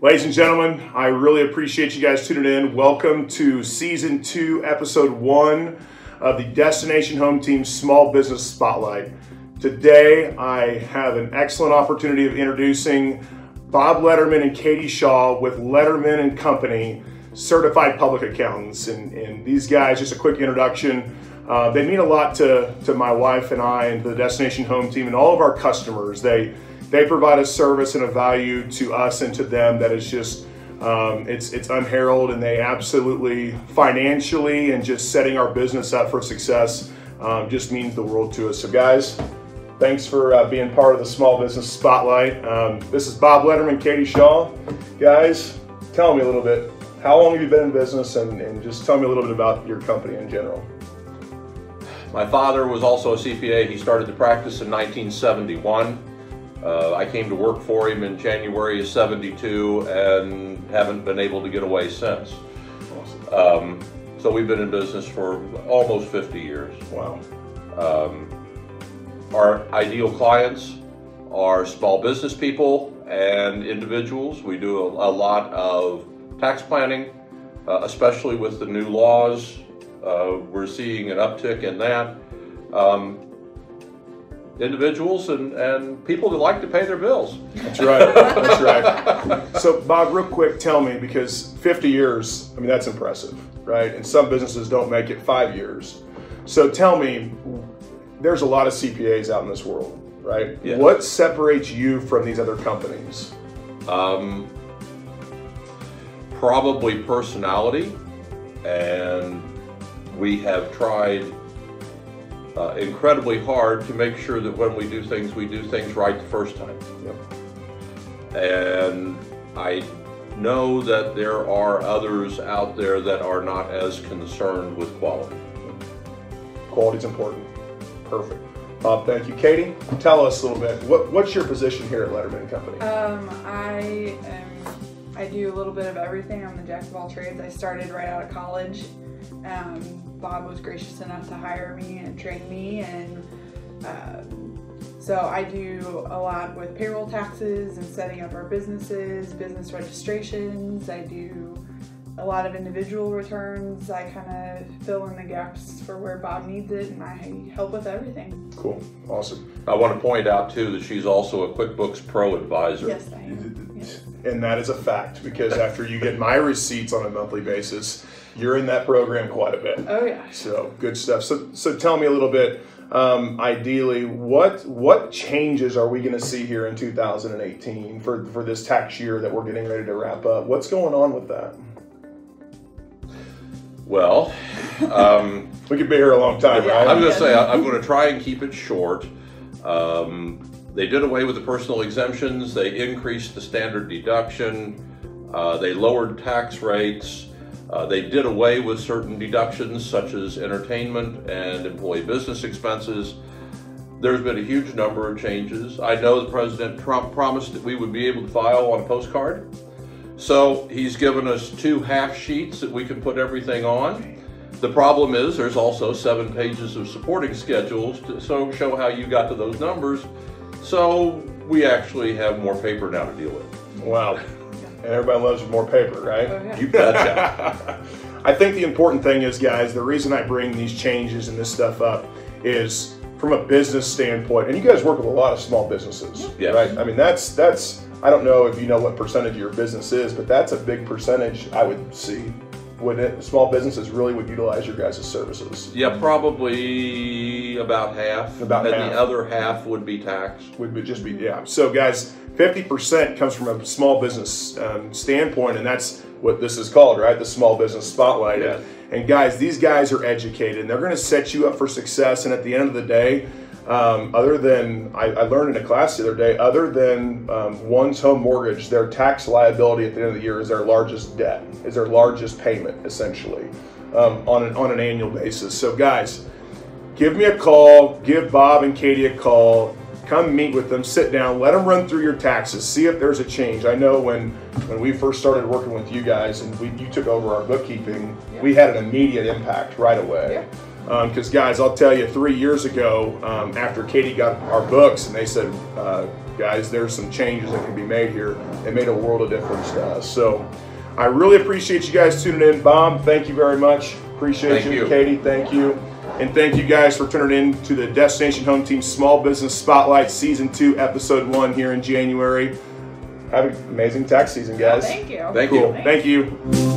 Ladies and gentlemen, I really appreciate you guys tuning in. Welcome to Season 2, Episode 1 of the Destination Home Team Small Business Spotlight. Today, I have an excellent opportunity of introducing Bob Letterman and Katie Shaw with Letterman and Company, certified public accountants. And these guys, just a quick introduction, they mean a lot to my wife and I and the Destination Home Team and all of our customers. They provide a service and a value to us and to them that is just, it's unheralded, and they absolutely, financially and just setting our business up for success, just means the world to us. So guys, thanks for being part of the Small Business Spotlight. This is Bob Letterman, Katie Shaw. Guys, tell me a little bit, how long have you been in business, and just tell me a little bit about your company in general. My father was also a CPA. He started to practice in 1971. I came to work for him in January of '72 and haven't been able to get away since. Awesome. So we've been in business for almost 50 years. Wow. Our ideal clients are small business people and individuals. We do a lot of tax planning, especially with the new laws. We're seeing an uptick in that. Individuals and people that like to pay their bills. That's right, that's right. So Bob, real quick, tell me, because 50 years, I mean, that's impressive, right? And some businesses don't make it 5 years. So tell me, there's a lot of CPAs out in this world, right? Yes. What separates you from these other companies? Probably personality, and we have tried incredibly hard to make sure that when we do things right the first time. Yep. And I know that there are others out there that are not as concerned with quality. Quality's important. Perfect. Bob, thank you. Katie, tell us a little bit. What's your position here at Letterman and Company? I do a little bit of everything. I'm the jack of all trades. I started right out of college. Bob was gracious enough to hire me and train me, and so I do a lot with payroll taxes and setting up our businesses, business registrations. I do a lot of individual returns. I kind of fill in the gaps for where Bob needs it, and I help with everything. Cool. Awesome. I want to point out too that she's also a QuickBooks Pro advisor. Yes, I am. Yes. And that is a fact, because after you get my receipts on a monthly basis, you're in that program quite a bit. Oh yeah. So good stuff. So tell me a little bit, ideally, what changes are we going to see here in 2018 for this tax year that we're getting ready to wrap up? What's going on with that? Well, we could be here a long time, right? I'm going to say I'm going to try and keep it short. They did away with the personal exemptions. They increased the standard deduction. They lowered tax rates. They did away with certain deductions such as entertainment and employee business expenses. There's been a huge number of changes. I know that President Trump promised that we would be able to file on a postcard. So he's given us 2 half sheets that we can put everything on. The problem is there's also 7 pages of supporting schedules to show how you got to those numbers. So we actually have more paper now to deal with. Wow. And everybody loves more paper, right? Oh, yeah. You betcha. I think the important thing is, guys, the reason I bring these changes and this stuff up is from a business standpoint, and you guys work with a lot of small businesses, Yes. right? I mean, that's I don't know if you know what percentage of your business is, but that's a big percentage I would see. Small businesses really would utilize your guys' services. Yeah, probably about half. About and half. the other half would be tax. Would just be, yeah. So guys, 50% comes from a small business standpoint, and that's what this is called, right? The Small Business Spotlight. Yeah. And guys, these guys are educated, and they're going to set you up for success. And at the end of the day, other than, I learned in a class the other day, other than one's home mortgage, their tax liability at the end of the year is their largest debt, is their largest payment, essentially, on an annual basis. So guys, give me a call, give Bob and Katie a call, come meet with them, sit down, let them run through your taxes, see if there's a change. I know when we first started working with you guys and you took over our bookkeeping, we had an immediate impact right away. Because guys, I'll tell you, 3 years ago, after Katie got our books and they said, guys, there's some changes that can be made here. It made a world of difference to us. So I really appreciate you guys tuning in. Bob, thank you very much. Appreciate you. Katie, thank you. And thank you guys for tuning in to the Destination Home Team Small Business Spotlight Season 2, Episode 1 here in January. Have an amazing tax season, guys. Thank you. Thank you. Thank you.